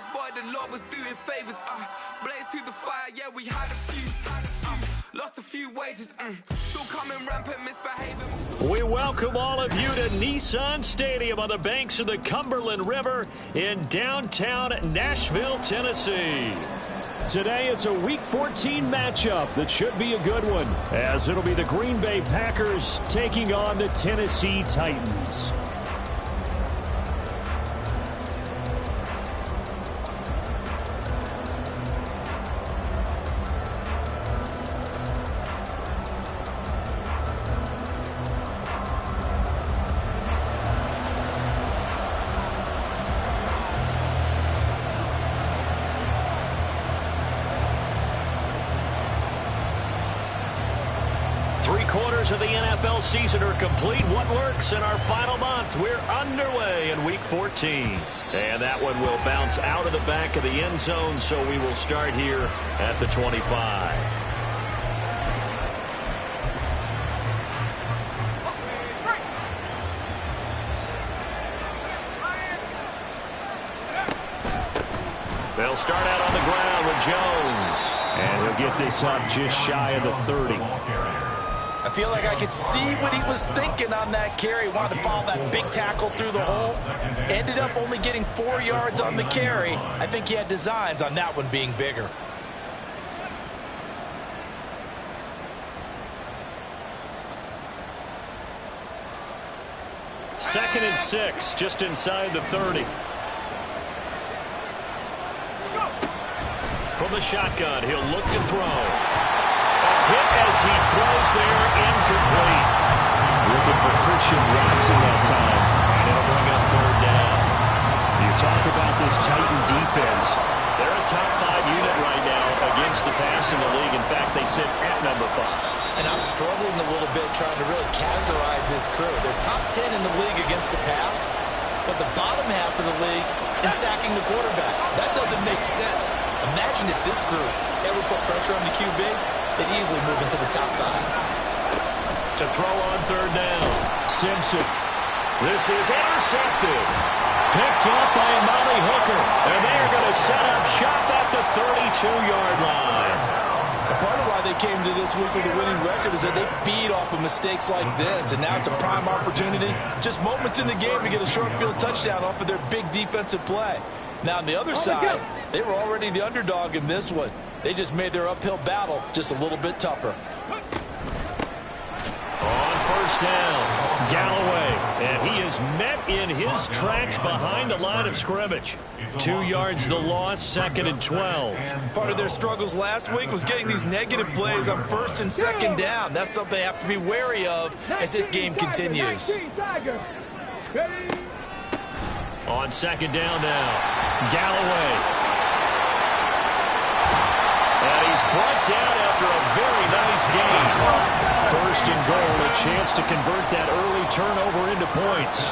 Christ, boy, the Lord was doing favors. Blaze through the fire, yeah, we had a few. Lost a few wages, still coming rampant, misbehaving. We welcome all of you to Nissan Stadium on the banks of the Cumberland River in downtown Nashville, Tennessee. Today, it's a Week 14 matchup that should be a good one, as it'll be the Green Bay Packers taking on the Tennessee Titans. Of the NFL season are complete. What lurks in our final month? We're underway in Week 14. And that one will bounce out of the back of the end zone, so we will start here at the 25. They'll start out on the ground with Jones. And he'll get this up just shy of the 30. I feel like I could see what he was thinking on that carry. Wanted to follow that big tackle through the hole. Ended up only getting 4 yards on the carry. I think he had designs on that one being bigger. Second and 6, just inside the 30. From the shotgun, he'll look to throw. Hit as he throws there, incomplete. Looking for Christian Watson that time, and it'll bring up third down. You talk about this Titan defense. They're a top 5 unit right now against the pass in the league. In fact, they sit at number 5. And I'm struggling a little bit trying to really categorize this crew. They're top 10 in the league against the pass, but the bottom half of the league in sacking the quarterback. That doesn't make sense. Imagine if this group ever put pressure on the QB. They'd easily move into the top 5. To throw on third down. Simpson. This is intercepted. Picked up by Amani Hooker. And they are going to set up shop at the 32-yard line. Part of why they came to this week with a winning record is that they feed off of mistakes like this. And now it's a prime opportunity. Just moments in the game to get a short field touchdown off of their big defensive play. Now on the other side, they were already the underdog in this one. They just made their uphill battle just a little bit tougher. On first down, Galloway. And he is met in his tracks behind the line of scrimmage. 2 yards the loss, second and 12. Part of their struggles last week was getting these negative plays on first and second down. That's something they have to be wary of as this game continues. On second down now, Galloway. And he's brought down after a very nice game. First and goal, a chance to convert that early turnover into points.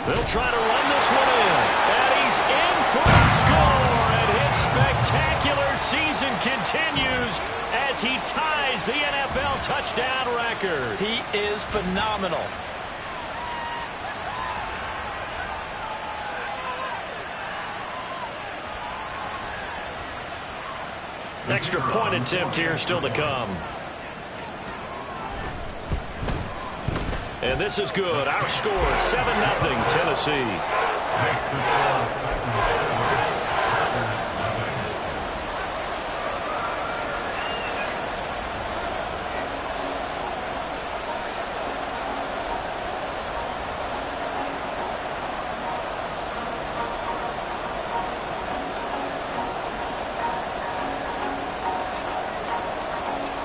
They'll try to run this one in. And he's in for a score. And his spectacular season continues as he ties the NFL touchdown record. He is phenomenal. Extra point attempt here still to come. And this is good. Our score, 7-0 Tennessee.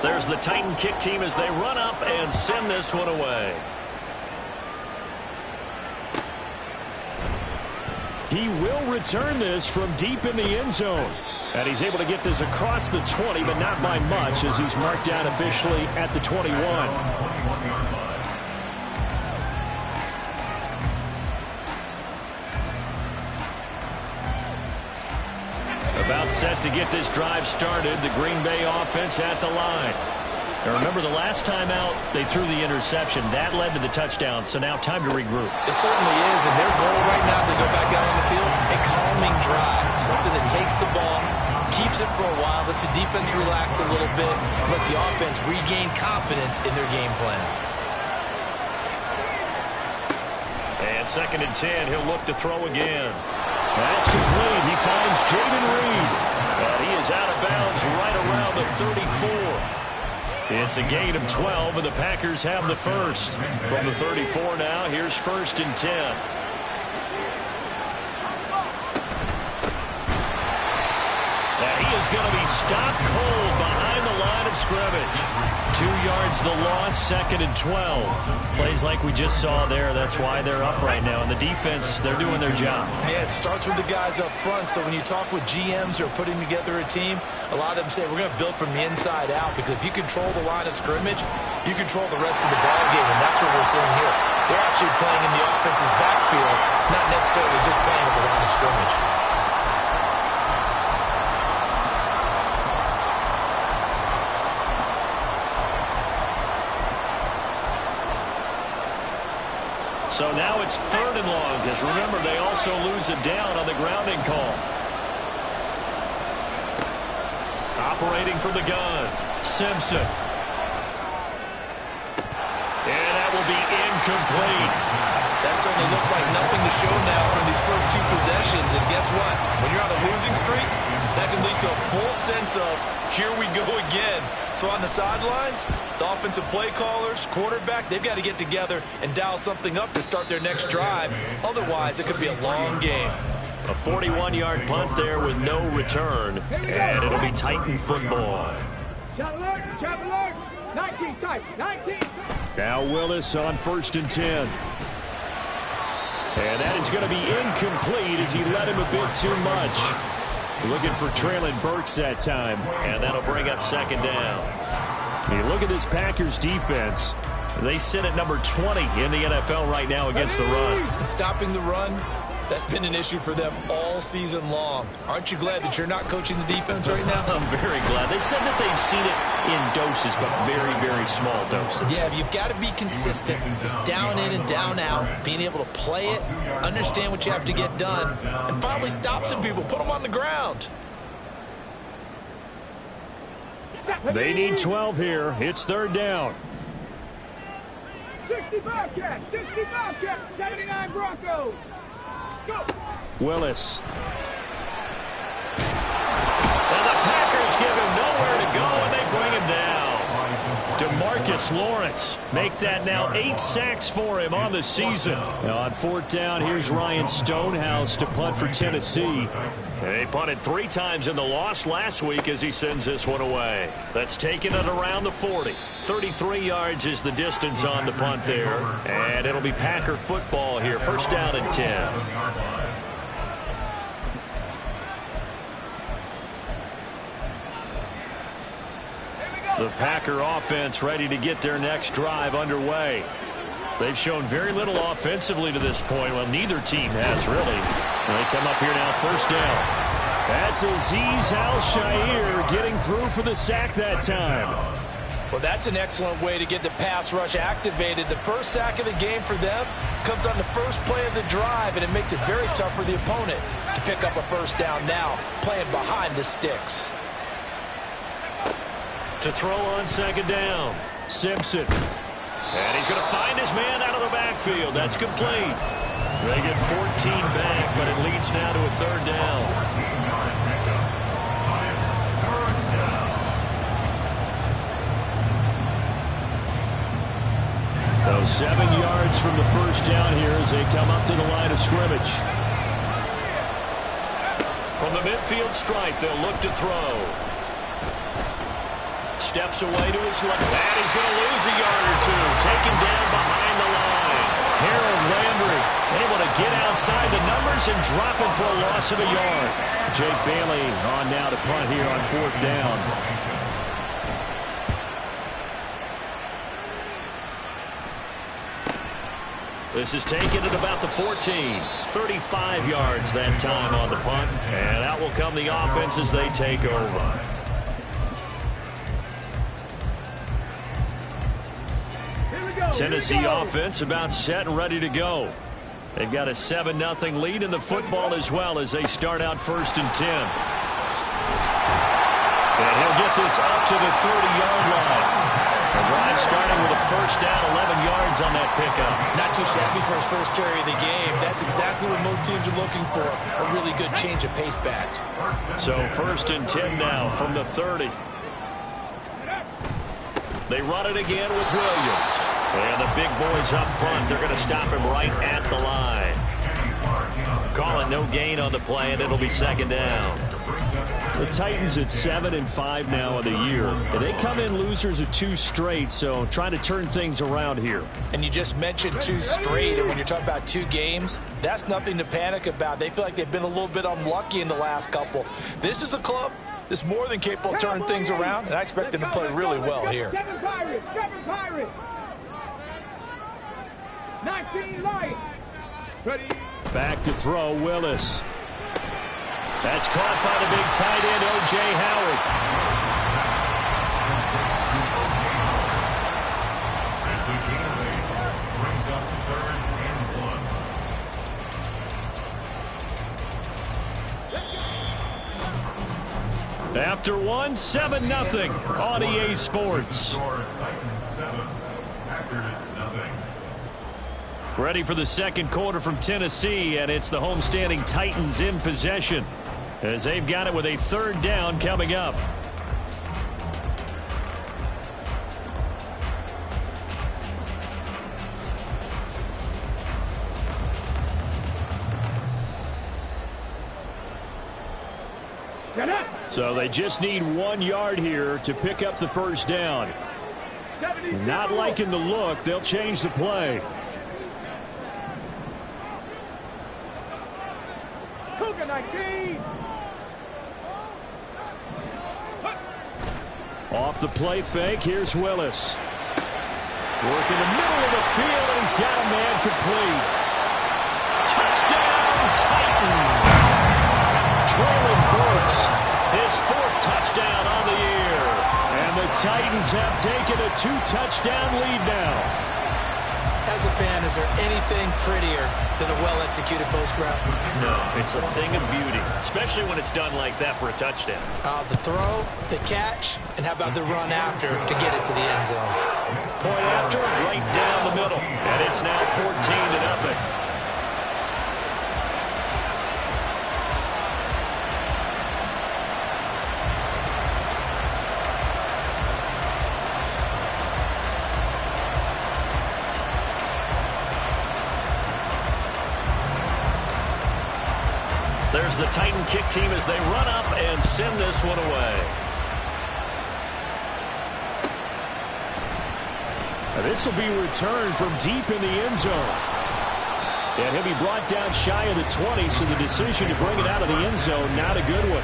There's the Titan kick team as they run up and send this one away. He will return this from deep in the end zone. And he's able to get this across the 20, but not by much, as he's marked down officially at the 21. About set to get this drive started. The Green Bay offense at the line. And remember, the last time out, they threw the interception. That led to the touchdown, so now time to regroup. It certainly is, and their goal right now as they go back out on the field, a calming drive, something that takes the ball, keeps it for a while, lets the defense relax a little bit, lets the offense regain confidence in their game plan. And 2nd and 10, he'll look to throw again. That's complete. He finds Jayden Reed. And he is out of bounds right around the 34. It's a gain of 12, and the Packers have the first. From the 34 now, here's 1st and 10. And he is going to be stopped cold behind the line of scrimmage. 2 yards the loss, 2nd and 12. Plays like we just saw there. That's why they're up right now. And the defense, they're doing their job. Yeah, it starts with the guys up front. So when you talk with GMs who are putting together a team, a lot of them say we're going to build from the inside out, because if you control the line of scrimmage, you control the rest of the ball game, and that's what we're seeing here. They're actually playing in the offense's backfield, not necessarily just playing at the line of scrimmage. So now it's 3rd and long, because remember, they also lose it down on the grounding call. Operating from the gun, Simpson. And that will be incomplete. That certainly looks like nothing to show now from these first 2 possessions. And guess what? When you're on a losing streak, that can lead to a full sense of, here we go again. So on the sidelines, the offensive play callers, quarterback, they've got to get together and dial something up to start their next drive. Otherwise, it could be a long game. A 41-yard punt there with no return, and it'll be Titan football. 19 tight, 19. Now Willis on 1st and 10. And that is going to be incomplete as he led him a bit too much. Looking for Traylon Burks that time, and that'll bring up 2nd down. You look at this Packers defense. They sit at number 20 in the NFL right now against the run. And stopping the run, that's been an issue for them all season long. Aren't you glad that you're not coaching the defense right now? I'm very glad. They said that they've seen it in doses, but very, very small doses. Yeah, you've got to be consistent. It's down in and down out, being able to play it, understand what you have to get done, and finally stop some people, put them on the ground. They need 12 here. It's 3rd down. 65 Cats, 65 Cats, 79 Broncos. Go. Willis. And the Packers give him nowhere to go, and they bring him down. DeMarcus Lawrence make that now 8 sacks for him on the season. Now on 4th down, here's Ryan Stonehouse to punt for Tennessee. They punted 3 times in the loss last week as he sends this one away. That's taken it around the 40. 33 yards is the distance on the punt there. And it'll be Packer football here. 1st down and 10. The Packer offense ready to get their next drive underway. They've shown very little offensively to this point. Well, neither team has really. They come up here now, 1st down. That's Azeez Al-Shaair getting through for the sack that time. Well, that's an excellent way to get the pass rush activated. The first sack of the game for them comes on the first play of the drive, and it makes it very tough for the opponent to pick up a 1st down now, playing behind the sticks. To throw on 2nd down, Simpson. And he's going to find his man out of the backfield. That's complete. They get 14 back, but it leads now to a 3rd down. So 7 yards from the 1st down here as they come up to the line of scrimmage. From the midfield stripe, they'll look to throw. Steps away to his left. And he's going to lose a yard or 2. Taken down behind the line. Harold Landry able to get outside the numbers and drop him for a loss of a yard. Jake Bailey on now to punt here on 4th down. This is taken at about the 14. 35 yards that time on the punt. And out will come the offense as they take over. Tennessee offense about set and ready to go. They've got a 7-0 lead in the football as well as they start out 1st and 10. And he'll get this up to the 30-yard line. The drive starting with a 1st down, 11 yards on that pickup. Not too shabby for his first carry of the game. That's exactly what most teams are looking for, a really good change of pace back. So 1st and 10 now from the 30. They run it again with Williams. And the big boys up front, they're going to stop him right at the line. Call it no gain on the play, and it'll be 2nd down. The Titans at 7-5 now of the year. And they come in losers of 2 straight, so trying to turn things around here. And you just mentioned 2 straight, and when you're talking about 2 games, that's nothing to panic about. They feel like they've been a little bit unlucky in the last couple. This is a club that's more than capable of turning things around, and I expect them to play really well here. 7 Pirates. 19 Lions. Ready. Back to throw, Willis. That's caught by the big tight end, O.J. Howard. After one, 7-0 on EA Sports. Ready for the 2nd quarter from Tennessee, and it's the homestanding Titans in possession as they've got it with a 3rd down coming up. So they just need 1 yard here to pick up the 1st down. Not liking the look, they'll change the play. Off the play fake, here's Willis. Work in the middle of the field, and he's got a man complete. Touchdown, Titans! Traylon Burks, his 4th touchdown on the year. And the Titans have taken a 2-touchdown lead now. As a fan, is there anything prettier than a well-executed post route? No, it's a thing of beauty, especially when it's done like that for a touchdown. The throw, the catch, and how about the run after to get it to the end zone? Point after, right down the middle. And it's now 14-0. There's the Titan kick team as they run up and send this one away. Now this will be returned from deep in the end zone. And he'll be brought down shy of the 20, so the decision to bring it out of the end zone, not a good one.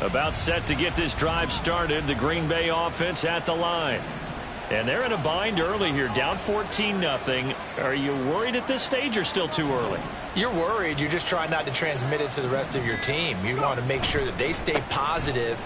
About set to get this drive started. The Green Bay offense at the line. And they're in a bind early here, down 14-0. Are you worried at this stage or still too early? You're worried. You're just trying not to transmit it to the rest of your team. You want to make sure that they stay positive.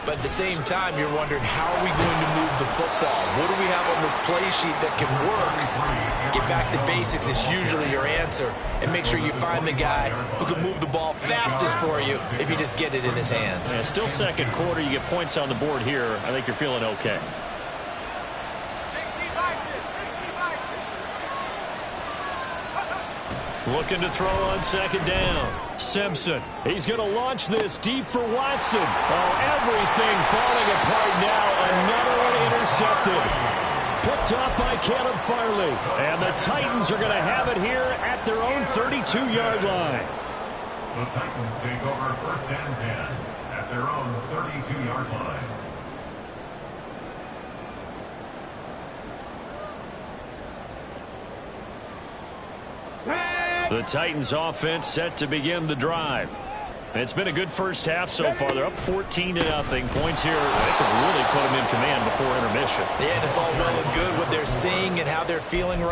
But at the same time, you're wondering, how are we going to move the football? What do we have on this play sheet that can work? Get back to basics is usually your answer. And make sure you find the guy who can move the ball fastest for you if you just get it in his hands. Yeah, still 2nd quarter. You get points on the board here. I think you're feeling okay. Looking to throw on 2nd down. Simpson. He's going to launch this deep for Watson. Oh, everything falling apart now. Another one intercepted. Picked off by Caleb Farley. And the Titans are going to have it here at their own 32-yard line. The Titans take over 1st and 10 at their own 32-yard line. The Titans offense set to begin the drive. It's been a good first half so far. They're up 14-0. Points here, they could really put them in command before intermission. Yeah, and it's all well and good what they're seeing and how they're feeling.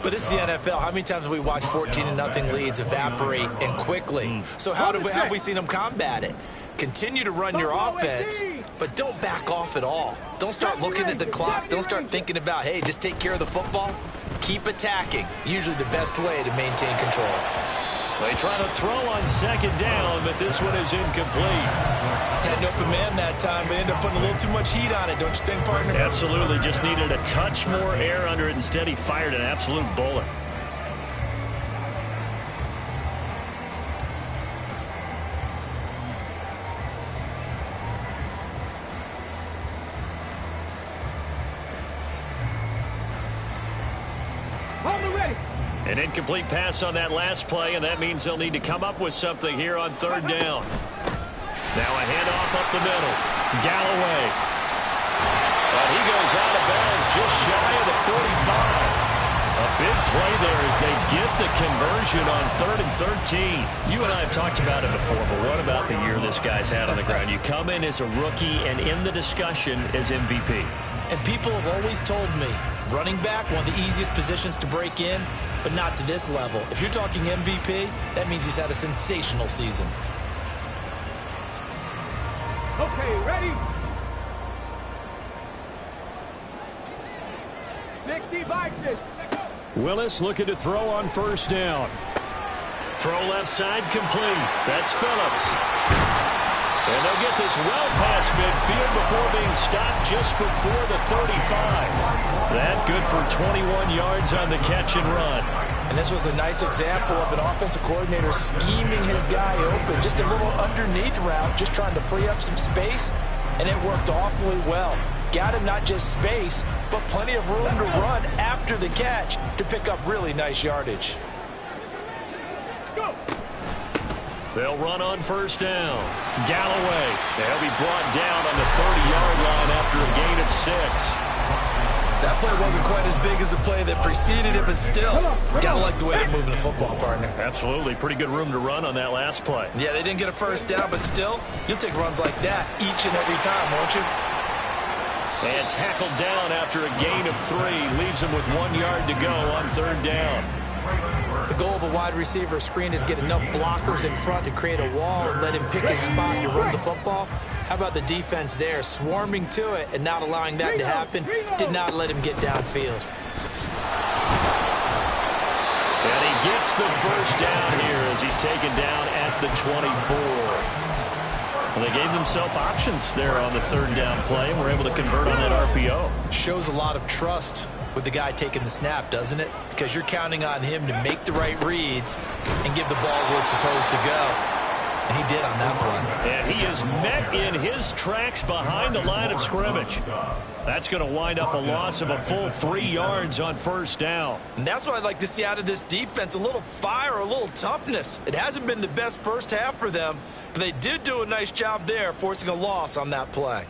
But it's the NFL. How many times have we watched 14-0 leads evaporate and quickly? So how have we seen them combat it? Continue to run your offense, but don't back off at all. Don't start looking at the clock. Don't start thinking about, hey, just take care of the football. Keep attacking. Usually the best way to maintain control. They try to throw on second down, but this one is incomplete. Had an open man that time, but ended up putting a little too much heat on it, don't you think, partner? Absolutely. Just needed a touch more air under it. Instead, he fired an absolute bullet. An incomplete pass on that last play, and that means they'll need to come up with something here on third down. Now a handoff up the middle. Galloway. But he goes out of bounds just shy of the 45. A big play there as they get the conversion on 3rd and 13. You and I have talked about it before, but what about the year this guy's had on the ground? You come in as a rookie and in the discussion as MVP. And people have always told me, running back, one of the easiest positions to break in, but not to this level. If you're talking MVP, that means he's had a sensational season. Okay, ready? 60 boxes. Willis looking to throw on first down. Throw left side complete. That's Phillips. And they'll get this well past midfield before being stopped just before the 35. That good for 21 yards on the catch and run. And this was a nice example of an offensive coordinator scheming his guy open. Just a little underneath route, just trying to free up some space, and it worked awfully well. Got him not just space, but plenty of room to run after the catch to pick up really nice yardage. They'll run on first down. Galloway. They'll be brought down on the 30-yard line after a gain of 6. That play wasn't quite as big as the play that preceded it, but still, gotta like the way they're moving the football, partner. Absolutely. Pretty good room to run on that last play. Yeah, they didn't get a first down, but still, you'll take runs like that each and every time, won't you? And tackled down after a gain of 3. Leaves him with 1 yard to go on third down. The goal of a wide receiver screen is get enough blockers in front to create a wall and let him pick his spot to run the football. How about the defense there, swarming to it and not allowing that to happen? Did not let him get downfield. And he gets the first down here as he's taken down at the 24. Well, they gave themselves options there on the third down play and were able to convert on that RPO. Shows a lot of trust with the guy taking the snap, doesn't it? Because you're counting on him to make the right reads and give the ball where it's supposed to go. And he did on that play. And he is met in his tracks behind the line of scrimmage. That's going to wind up a loss of a full 3 yards on first down. And that's what I'd like to see out of this defense, a little fire, a little toughness. It hasn't been the best first half for them, but they did do a nice job there, forcing a loss on that play.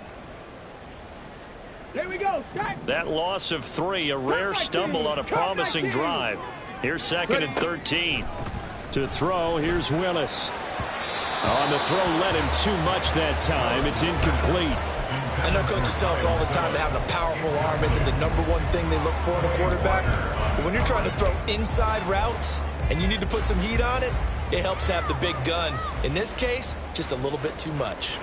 Here we go. That loss of 3, a rare stumble on a promising drive. Here's 2nd and 13. To throw, here's Willis. On the throw, led him too much that time. It's incomplete. I know coaches tell us all the time that having a powerful arm isn't the #1 thing they look for in a quarterback. But when you're trying to throw inside routes and you need to put some heat on it, it helps have the big gun. In this case, just a little bit too much.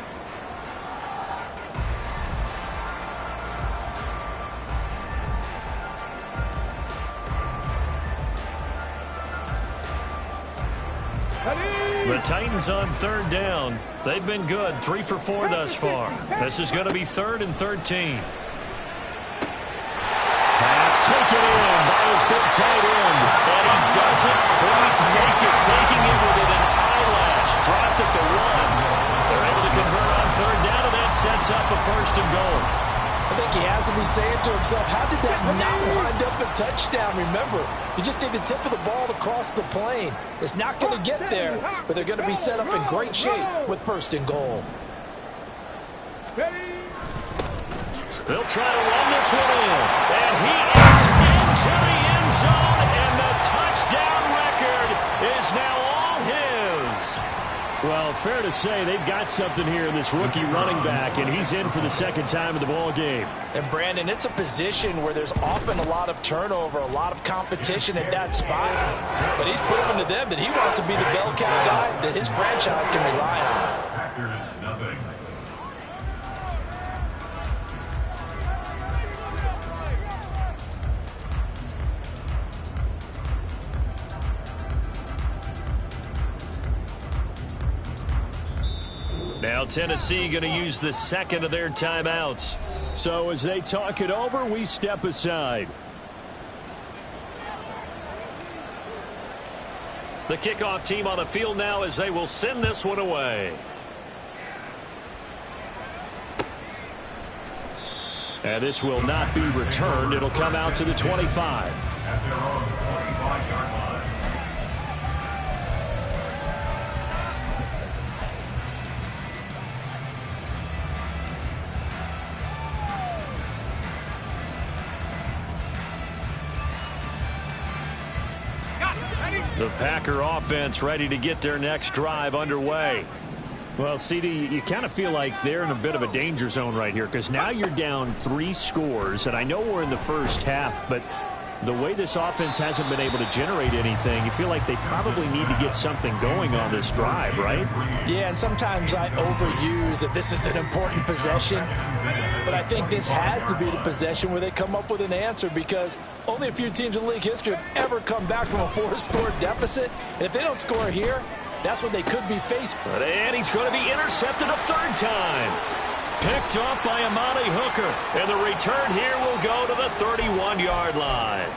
The Titans on third down. They've been good, 3 for 4 thus far. This is going to be 3rd and 13. Pass taken in by his big tight end. And he doesn't quite make it, taking it within an eyelash. Dropped at the 1. They're able to convert on third down, and that sets up a 1st and goal. I think he has to be be saying to himself, how did that not wind up a touchdown? Remember, you just need the tip of the ball to cross the plane. It's not going to get there, but they're going to be set up in great shape with 1st and goal. They'll try to run this one in. And he is into the end zone, and the touchdown record is now all his. Well, fair to say they've got something here in this rookie running back, and he's in for the 2nd time in the ball game. And, Brandon, it's a position where there's often a lot of turnover, a lot of competition at that spot. But he's proven to them that he wants to be the bell cow guy that his franchise can rely on. Packers, nothing. Now Tennessee going to use the 2nd of their timeouts. So as they talk it over, we step aside. The kickoff team on the field now as they will send this one away. And this will not be returned. It'll come out to the 25. At their own 25-yard line. The Packer offense ready to get their next drive underway. Well, CD, you kind of feel like they're in a bit of a danger zone right here because now you're down 3 scores, and I know we're in the first half, but the way this offense hasn't been able to generate anything, you feel like they probably need to get something going on this drive, right? Yeah, and sometimes I overuse that this is an important possession, but I think this has to be the possession where they come up with an answer because only a few teams in league history have ever come back from a 4-score deficit, and if they don't score here, that's what they could be faced with. And he's going to be intercepted a 3rd time. Picked off by Amani Hooker. And the return here will go to the 31-yard line.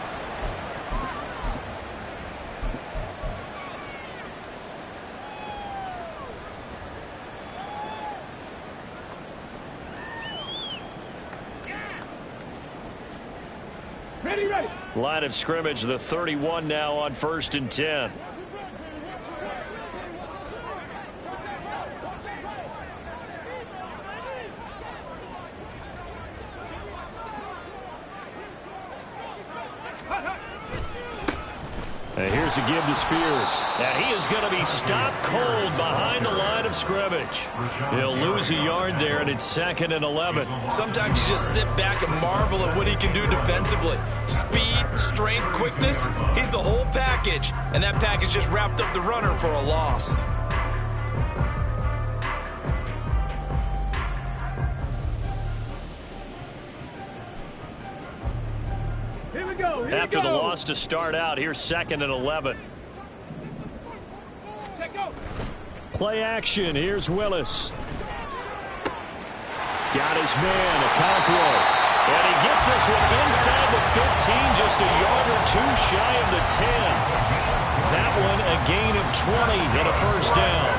Ready. Line of scrimmage, the 31 now on 1st and 10. And here's a give to Spears. And he is going to be stopped cold behind the line of scrimmage. He'll lose a yard there, and it's 2nd and 11. Sometimes you just sit back and marvel at what he can do defensively. Speed, strength, quickness, he's the whole package. And that package just wrapped up the runner for a loss. Here we go. After the loss to start out, here's 2nd and 11. Play action. Here's Willis. Got his man, Okonkwo. And he gets this one inside the 15, just a yard or 2 shy of the 10. That one a gain of 20 and a 1st down.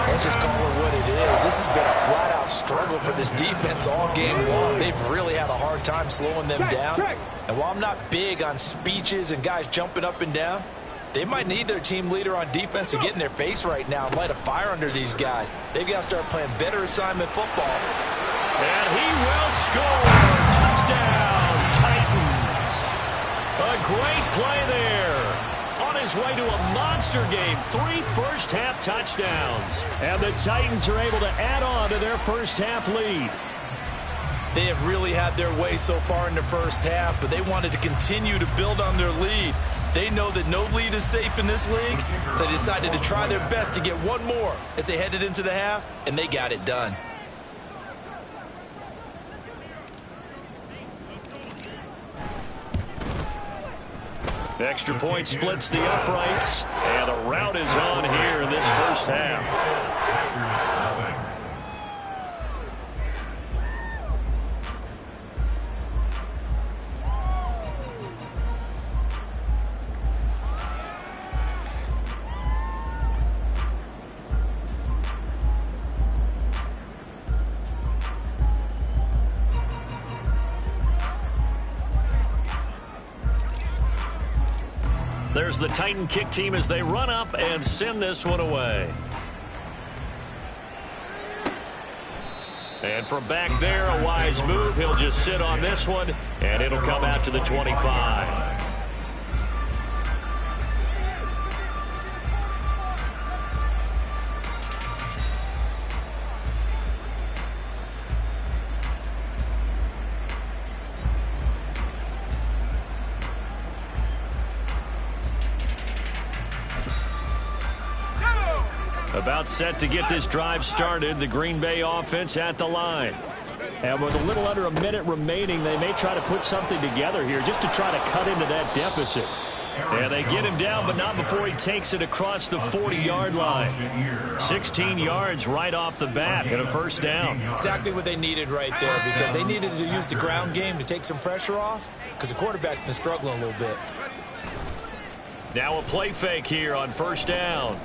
Let's just call it what it is. This has been a flat-out struggle for this defense all game long. They've really had a hard time slowing them down. And while I'm not big on speeches and guys jumping up and down, they might need their team leader on defense to get in their face right now and light a fire under these guys. They've got to start playing better assignment football. And he will score. Touchdown, Titans. A great play there. On his way to a monster game, 3 first-half touchdowns. And the Titans are able to add on to their first-half lead. They have really had their way so far in the first half, but they wanted to continue to build on their lead. They know that no lead is safe in this league, so they decided to try their best to get one more as they headed into the half, and they got it done. Extra point splits the uprights, and a rout is on here in this first half. There's the Titan kick team as they run up and send this one away. And from back there, a wise move. He'll just sit on this one, and it'll come out to the 25. About set to get this drive started, the Green Bay offense at the line. And with a little under a minute remaining, they may try to put something together here just to try to cut into that deficit. And they get him down, but not before he takes it across the 40-yard line. 16 yards right off the bat and a first down. Exactly what they needed right there, because they needed to use the ground game to take some pressure off, because the quarterback's been struggling a little bit. Now a play fake here on first down.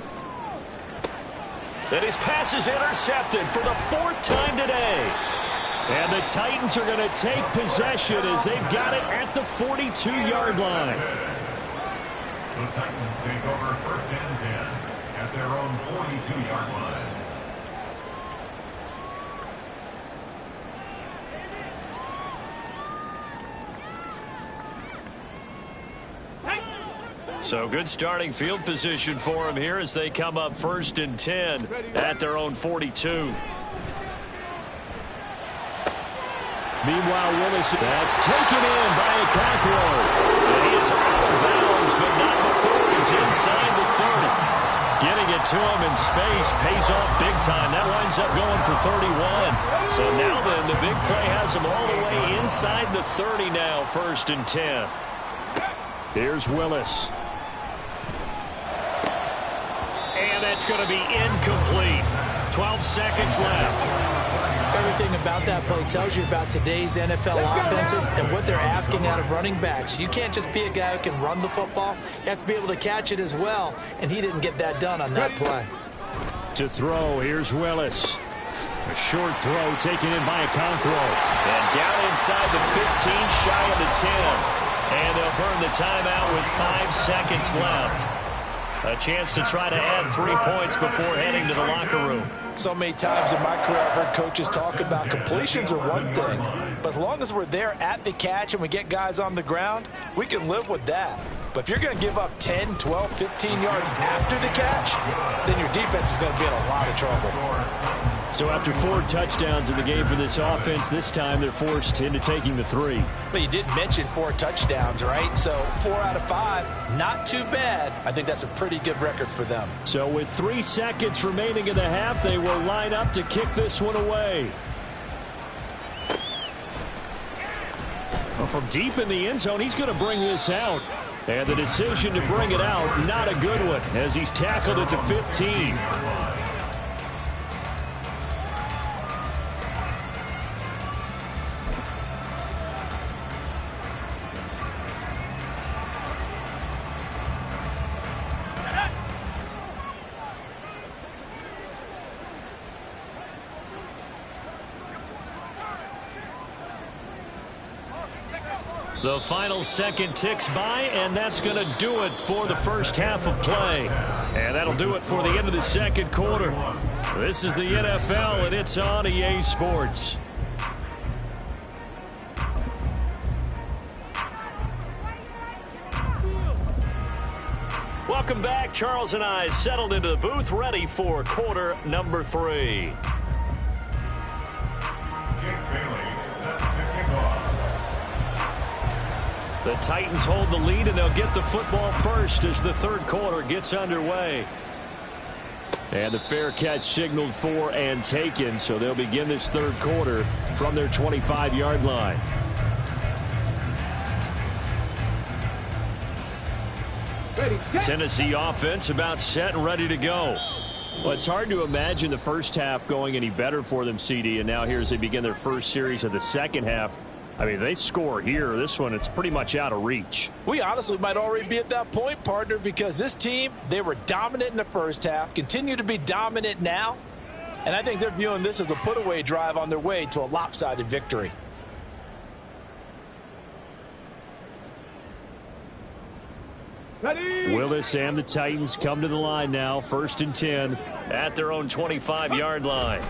And his pass is intercepted for the 4th time today. And the Titans are going to take possession as they've got it at the 42-yard line. The Titans take over 1st and 10 at their own 42-yard line. So good starting field position for them here as they come up 1st and 10 at their own 42. Meanwhile, Willis, that's taken in by Okonkwo. And he is out of bounds, but not before he's inside the 30. Getting it to him in space pays off big time. That winds up going for 31. So now then, the big play has him all the way inside the 30 now, 1st and 10. Here's Willis. And that's going to be incomplete. 12 seconds left. Everything about that play tells you about today's NFL offenses and what they're asking out of running backs. You can't just be a guy who can run the football. You have to be able to catch it as well, and he didn't get that done on that play. To throw, here's Willis. A short throw taken in by Okonkwo. And down inside the 15, shy of the 10. And they'll burn the timeout with 5 seconds left. A chance to try to add 3 points before heading to the locker room. So many times in my career I've heard coaches talk about completions are one thing, but as long as we're there at the catch and we get guys on the ground, we can live with that. But if you're going to give up 10, 12, 15 yards after the catch, then your defense is going to be in a lot of trouble. So after 4 touchdowns in the game for this offense, this time they're forced into taking the 3. But you did mention 4 touchdowns, right? So 4 out of 5, not too bad. I think that's a pretty good record for them. So with 3 seconds remaining in the half, they will line up to kick this one away. Well, from deep in the end zone, he's going to bring this out. And the decision to bring it out, not a good one, as he's tackled at the 15. The final second ticks by, and that's going to do it for the first half of play. And that'll do it for the end of the second quarter. This is the NFL, and it's on EA Sports. Welcome back. Charles and I settled into the booth, ready for quarter number 3. The Titans hold the lead, and they'll get the football first as the third quarter gets underway. And the fair catch signaled for and taken, so they'll begin this third quarter from their 25-yard line. Tennessee offense about set and ready to go. Well, it's hard to imagine the first half going any better for them, CD, and now here as they begin their first series of the second half. I mean, if they score here, this one, it's pretty much out of reach. We honestly might already be at that point, partner, because this team, they were dominant in the first half, continue to be dominant now, and I think they're viewing this as a put-away drive on their way to a lopsided victory. Ready? Willis and the Titans come to the line now, 1st and 10 at their own 25-yard line.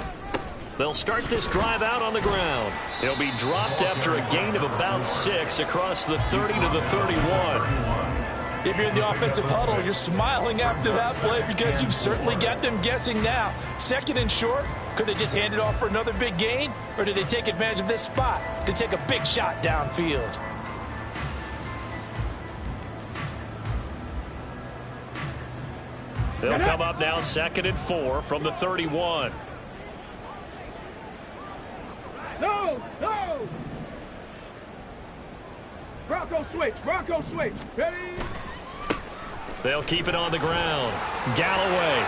They'll start this drive out on the ground. He'll be dropped after a gain of about 6 across the 30 to the 31. If you're in the offensive huddle, you're smiling after that play because you've certainly got them guessing now. 2nd and short, could they just hand it off for another big gain? Or do they take advantage of this spot to take a big shot downfield? They'll come up now 2nd and 4 from the 31. No! Bronco switch. Ready? They'll keep it on the ground. Galloway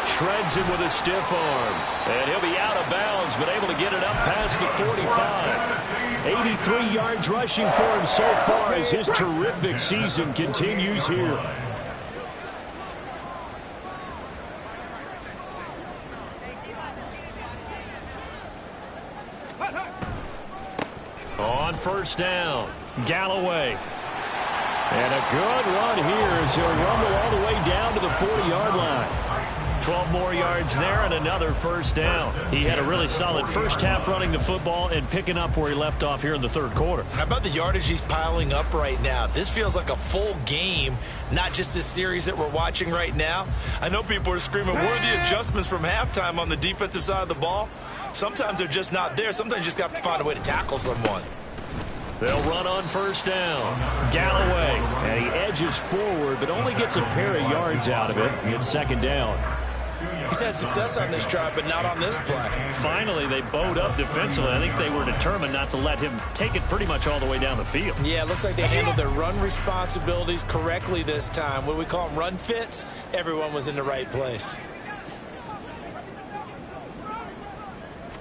shreds him with a stiff arm. And he'll be out of bounds, but able to get it up past the 45. 83 yards rushing for him so far as his terrific season continues here. On 1st down, Galloway. And a good run here as he'll rumble all the way down to the 40-yard line. 12 more yards there and another 1st down. He had a really solid first half running the football and picking up where he left off here in the 3rd quarter. How about the yardage he's piling up right now? This feels like a full game, not just this series that we're watching right now. I know people are screaming, where are the adjustments from halftime on the defensive side of the ball? Sometimes they're just not there. Sometimes you just have to find a way to tackle someone. They'll run on 1st down. Galloway, and he edges forward, but only gets a pair of yards out of it. It's 2nd down. He's had success on this drive, but not on this play. Finally, they bowed up defensively. I think they were determined not to let him take it pretty much all the way down the field. Yeah, it looks like they handled their run responsibilities correctly this time. What we call them run fits, everyone was in the right place.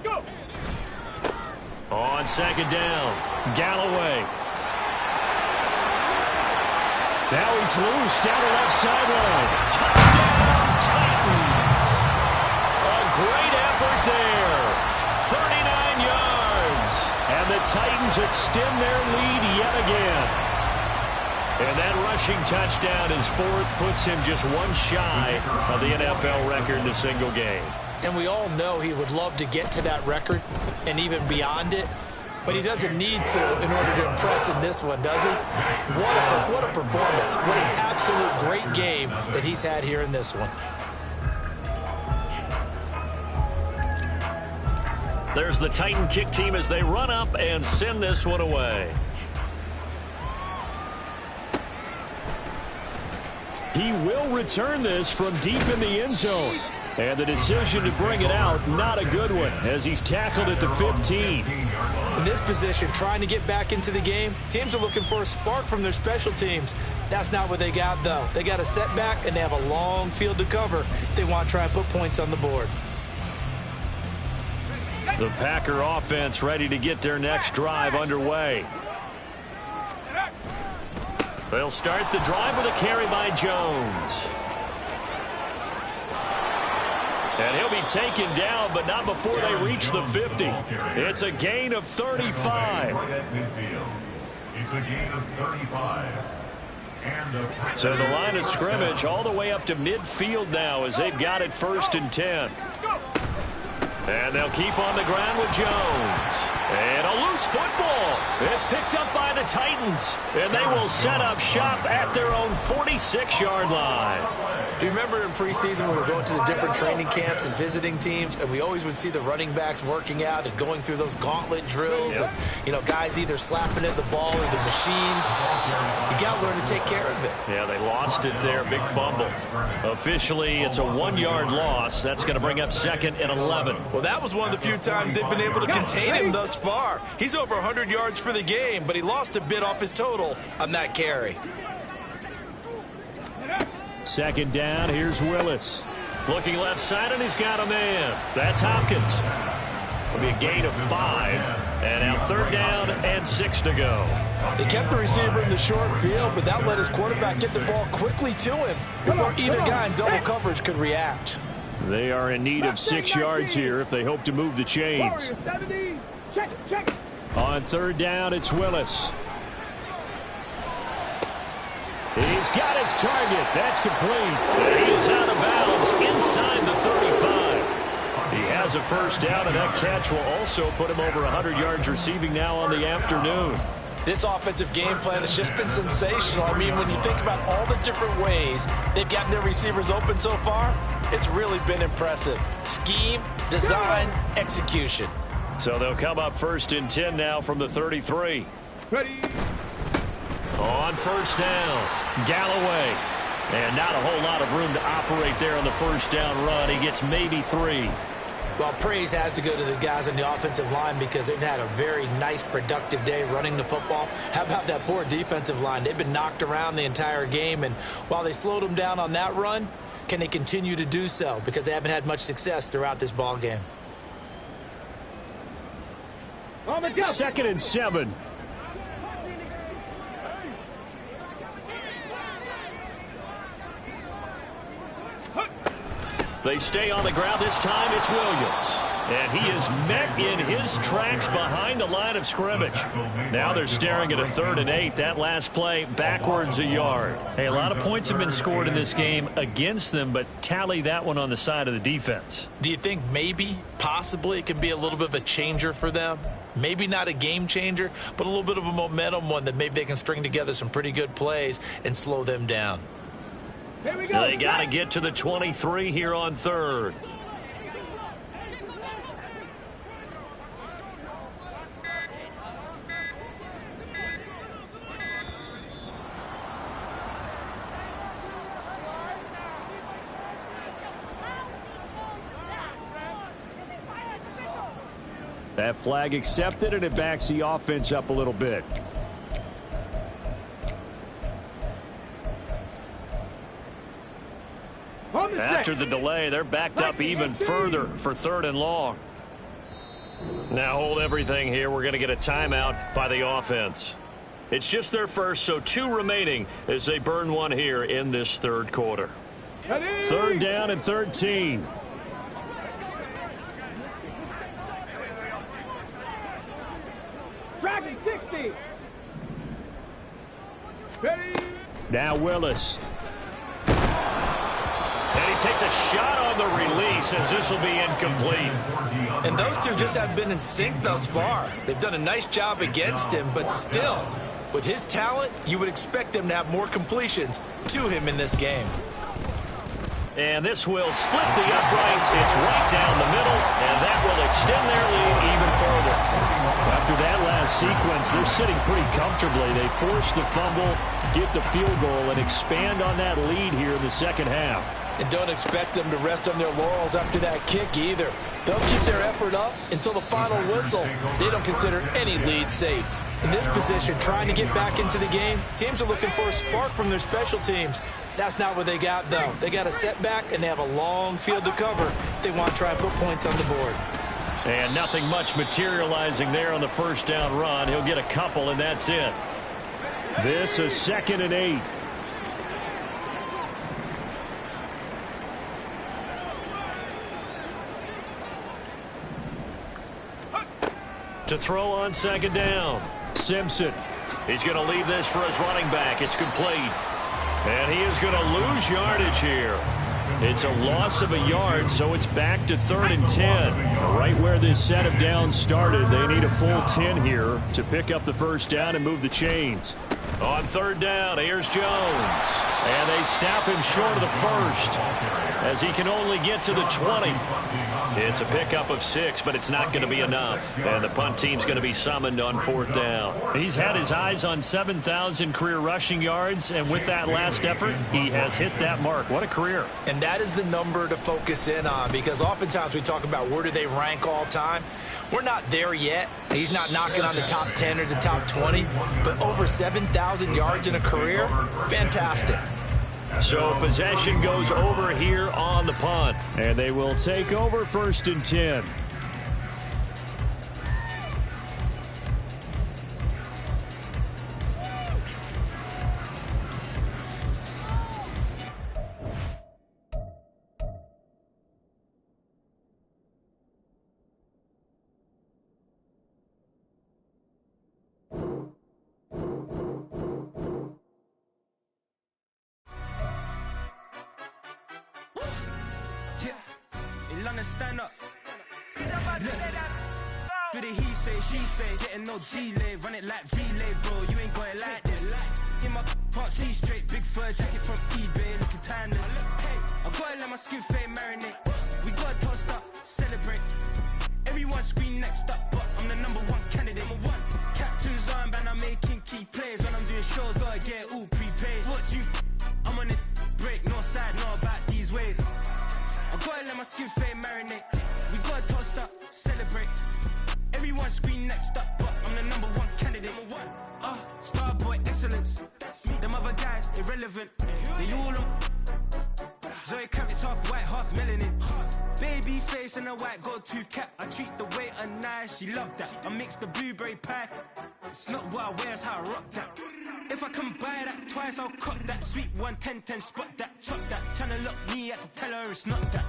Go! On 2nd down, Galloway. Now he's loose down the left sideline. Touchdown, Titans. A great effort there. 39 yards. And the Titans extend their lead yet again. And that rushing touchdown is 4th, puts him just one shy of the NFL record in a single game. And we all know he would love to get to that record and even beyond it. But he doesn't need to in order to impress in this one, does he? What a performance. What an absolute great game that he's had here in this one. There's the Titan kick team as they run up and send this one away. He will return this from deep in the end zone. And the decision to bring it out, not a good one, as he's tackled at the 15. In this position, trying to get back into the game, teams are looking for a spark from their special teams. That's not what they got, though. They got a setback, and they have a long field to cover if they want to try and put points on the board. The Packer offense ready to get their next drive underway. They'll start the drive with a carry by Jones. And he'll be taken down, but not before they reach the 50. It's a gain of 35. It's a gain of 35. So the line of scrimmage all the way up to midfield now as they've got it 1st and 10. And they'll keep on the ground with Jones. And a loose football. It's picked up by the Titans. And they will set up shop at their own 46-yard line. Do you remember in preseason when we were going to the different training camps and visiting teams, and we always would see the running backs working out and going through those gauntlet drills, and, you know, guys either slapping at the ball or the machines. You got to learn to take care of it. Yeah, they lost it there. Big fumble. Officially, it's a 1-yard loss. That's going to bring up 2nd and 11. Well, that was one of the few times they've been able to contain him thus far. He's over 100 yards for the game, but he lost a bit off his total on that carry. 2nd down, here's Willis. Looking left side, and he's got a man. That's Hopkins. It'll be a gain of 5. And now 3rd down and 6 to go. They kept the receiver in the short field, but that let his quarterback get the ball quickly to him before either guy in double coverage could react. They are in need of 6 yards here if they hope to move the chains. On 3rd down, it's Willis. He's got his target. That's complete. He is out of bounds inside the 35. He has a first down, and that catch will also put him over 100 yards receiving now on the afternoon. This offensive game plan has just been sensational. I mean, when you think about all the different ways they've gotten their receivers open so far, it's really been impressive. Scheme, design, execution. So they'll come up 1st and 10 now from the 33. Ready. On first down, Galloway. And not a whole lot of room to operate there on the first down run. He gets maybe 3. Well, praise has to go to the guys on the offensive line because they've had a very nice, productive day running the football. How about that poor defensive line? They've been knocked around the entire game, and while they slowed them down on that run, can they continue to do so? Because they haven't had much success throughout this ball game. 2nd and 7. They stay on the ground. This time it's Williams. And he is met in his tracks behind the line of scrimmage. Now they're staring at a 3rd and 8. That last play backwards a yard. Hey, a lot of points have been scored in this game against them, but tally that one on the side of the defense. Do you think maybe, possibly, it can be a little bit of a changer for them? Maybe not a game changer, but a little bit of a momentum one that maybe they can string together some pretty good plays and slow them down. Here we go. They got to get to the 23 here on 3rd. That flag accepted, and it backs the offense up a little bit. After the delay, they're backed up even further for 3rd and long. Now hold everything here. We're going to get a timeout by the offense. It's just their first, so 2 remaining as they burn one here in this 3rd quarter. 3rd down and 13. Dragon 60. Ready. Now Willis. And he takes a shot on the release as this will be incomplete. And those two just haven't been in sync thus far. They've done a nice job against him, but still, with his talent, you would expect them to have more completions to him in this game. And this will split the uprights. It's right down the middle, and that will extend their lead even further. After that last sequence, they're sitting pretty comfortably. They force the fumble, get the field goal, and expand on that lead here in the second half. And don't expect them to rest on their laurels after that kick either. They'll keep their effort up until the final whistle. They don't consider any lead safe. In this position, trying to get back into the game, teams are looking for a spark from their special teams. That's not what they got, though. They got a setback, and they have a long field to cover if they want to try and put points on the board. And nothing much materializing there on the first down run. He'll get a couple, and that's it. This is 2nd and 8. To throw on 2nd down. Simpson. He's going to leave this for his running back. It's complete. And he is going to lose yardage here. It's a loss of a yard, so it's back to 3rd and 10. Right where this set of downs started, they need a full 10 here to pick up the first down and move the chains. On 3rd down, here's Jones. And they snap him short of the first as he can only get to the 20. It's a pickup of 6, but it's not going to be enough. And the punt team's going to be summoned on 4th down. He's had his eyes on 7,000 career rushing yards, and with that last effort, he has hit that mark. What a career. And that is the number to focus in on, because oftentimes we talk about where do they rank all time. We're not there yet. He's not knocking on the top 10 or the top 20, but over 7,000 yards in a career, fantastic. So possession goes over here on the punt. And they will take over 1st and 10. London, stand up. Look, the he say, she say, getting no delay, run it like relay, bro. You ain't got it like this. In my part, see straight, big fur jacket from eBay, looking timeless. I gotta let my skin fade marinate. We gotta toast up, celebrate. Everyone scream next up, but I'm the #1 candidate. Captain's armband, I'm making key plays. When I'm doing shows, gotta get it all prepaid. What you I'm on it, break, no side, know about these ways. I gotta let my skin fade marinate. We gotta toast up, celebrate. Everyone scream next up, but I'm the #1 candidate. Starboy excellence. That's me. Them other guys irrelevant. They all on. Zoe Kravitz half white, half melanin. Baby face and a white gold tooth cap. I treat the waiter nice, she love that. I mix the blueberry pie. It's not what I wear, it's how I rock that. If I can buy that twice, I'll cop that. Sweet 110, spot that, chop that. Tryna lock me at the teller, it's not that.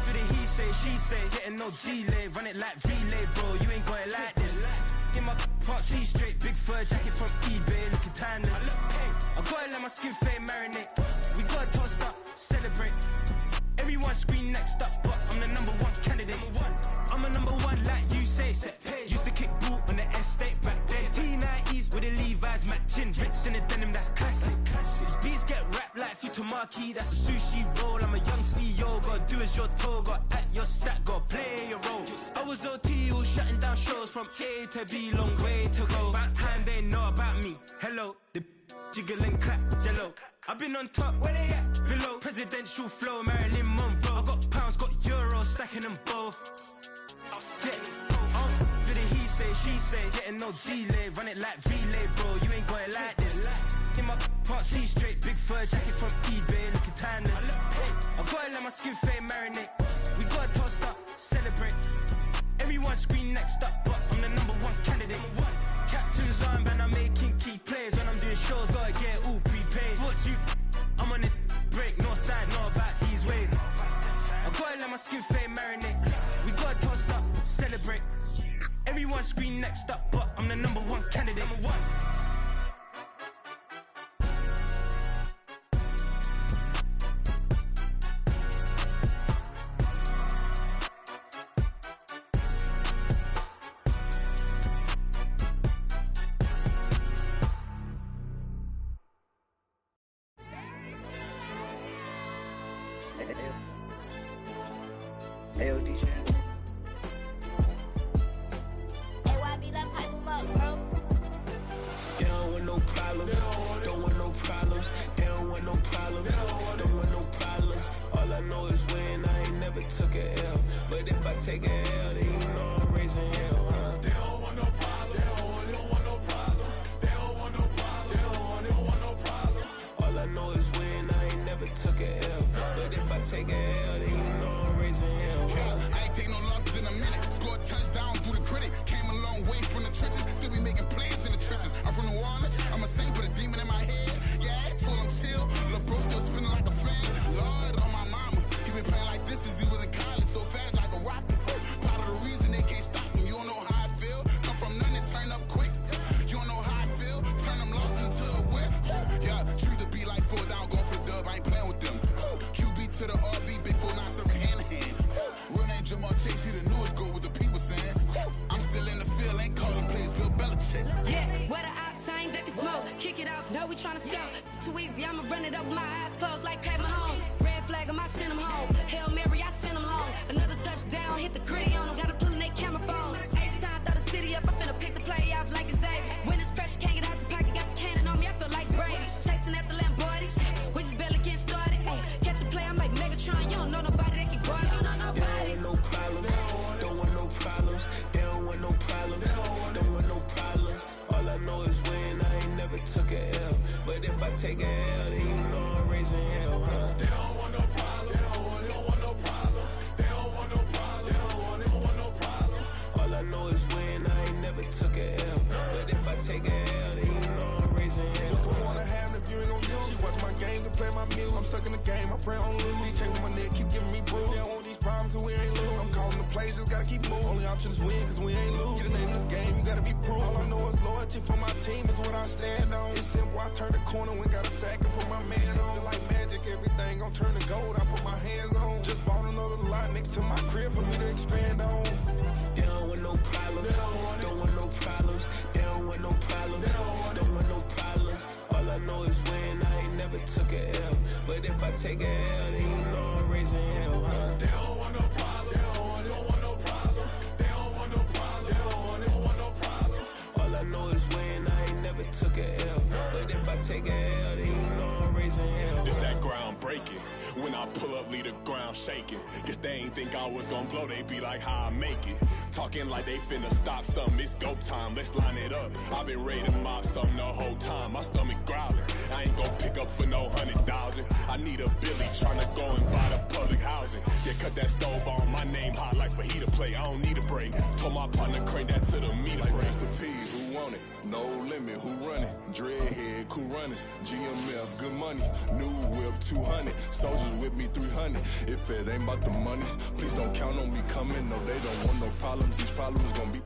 Do the he say, she say, getting no delay, run it like relay, bro. You ain't got it like this. In my part, see straight, big fur jacket from eBay, looking timeless. I gotta let my skin fade marinate. We gotta toast up, celebrate. Everyone scream next up, but I'm the #1 candidate. I'm a #1 like you say, set page. Used to kick ball on the estate back then. T90s with the Levi's matching. Rips in the denim, that's classic. These beats get wrapped like Futamaki, that's a sushi roll. I'm a young CEO, gotta do as you're told. Gotta act your stat, gotta play your role. I was OT, all shutting down shows from A to B, long way to go. About time they know about me. Hello, the jiggle and clap, jello. I've been on top, where they at? Below. Presidential flow, Marilyn Monroe. I got pounds, got euros, stacking them both. Do the he say, she say, getting no delay, run it like relay, bro. You ain't got it like this. In my part, see straight, big fur jacket from eBay, looking timeless. I gotta let my skin fade marinate. We gotta toast up, celebrate. Everyone scream next up, but I'm the #1 candidate. Captain's armband, I'm making key plays. When I'm doing shows, gotta get it all prepaid. What you I'm on it, break, no side, know about these ways. I gotta let my skin fade marinate. We gotta toast up, celebrate. Everyone scream next up, but I'm the #1 candidate. Take a L, then you know I'm raising hell, huh? They don't want no problems. They don't want no problems. They don't want no problems. They don't want no problems. All I know is win, I ain't never took a L. But if I take a L, then you know I'm raising hell, huh? Yeah, I ain't take no losses in a minute. Scored touchdown through the critic. Came a long way from the trenches. Still be making plays in the trenches. I'm from New Orleans. I'm a saint, but a demon in my head. Yeah, I told him chill. Lil' bro still spinning like a fan. Lord, on my mama. He been playing like this since he was in college. So fast like a rocket. Part of the reason they can't stop him. You don't know how I feel. Come from nothing, turn up quick. You don't know how I feel. Turn them losses into a whip. Yeah, treat the beat like full down, going for the dub. I ain't playing with them. QB to the RB, big 4-9 serving hand to hand. Real name Jamal Chase, he the newest go with the people saying. I'm still in the field, ain't calling plays, Bill Belichick. Yeah, where the ops, I ain't ducking smoke. Kick it off, know we tryna scout. Too easy, I'ma run it up with my eyes closed like Pat Mahomes. Red flag, I send him home. Hail Mary, I send him long. Another touchdown, hit the gritty on them. Gotta pull in they camera phones. H-time, throw the city up. I finna pick the play off like it's Xavier. When it's pressure, can't get out the pocket. Got the cannon on me, I feel like Brady. Chasing at the Lamborghini. We just barely get started. Ay, catch a play, I'm like Megatron. You don't know nobody that can guard it. You don't know nobody. They don't want no problems. Don't want no problems. They don't want no problems. Don't want no problems. All I know is win, I ain't never took a L. But if I take a L, then you know I'm raising hell, huh? They don't want no problems. They don't want no problems. They don't want no problems. They don't want no problems. All I know is win, I ain't never took a L. But if I take a L, then you know I'm raising hell. What's the one I have if you ain't gon' use? She watch my games and play my music. I'm stuck in the game, I pray on lose. He changing my neck, keep giving me bruise. They don't want these problems cause we ain't lose. I'm calling the plays, just gotta keep moving. Only option is win cause we ain't lose. Get the name of this game, you gotta be proof. All I know is loyalty for my team is what I stand on. It's simple, I turn the corner when got a sack and put my man on. Like magic, everything gon' turn to gold, I put my hands on. Just bought another life. right next to my crib for me to expand on. They don't want no problems. Don't want no problems. They don't want no problems. Don't want no problems. All I know is win. I ain't never took a L. But if I take a L, then you know I'm raising hell, huh? They don't want no problems. They don't want no problems. They don't want no problems. They don't want no problems. All I know is win. I ain't never took a L. But if I take a L, then you know I'm raising hell. This that ground breaking. When I pull up, leave the ground shaking. Guess they ain't think I was gonna blow, they be like, how I make it. Talking like they finna stop something, it's go time, let's line it up. I've been ready to mop something the whole time, my stomach growling. I ain't gon' pick up for no 100,000. I need a Billy tryna go and buy the public housing. Yeah, cut that stove on, my name hot like fajita play. I don't need a break. Told my partner crank that to the meter like break. Mr. P, who want it? No limit, who run it? Dreadhead, cool runners. GMF, good money. New whip, 200. Soldiers with me, 300. If it ain't about the money, please don't count on me coming. No, they don't want no problems. These problems gonna be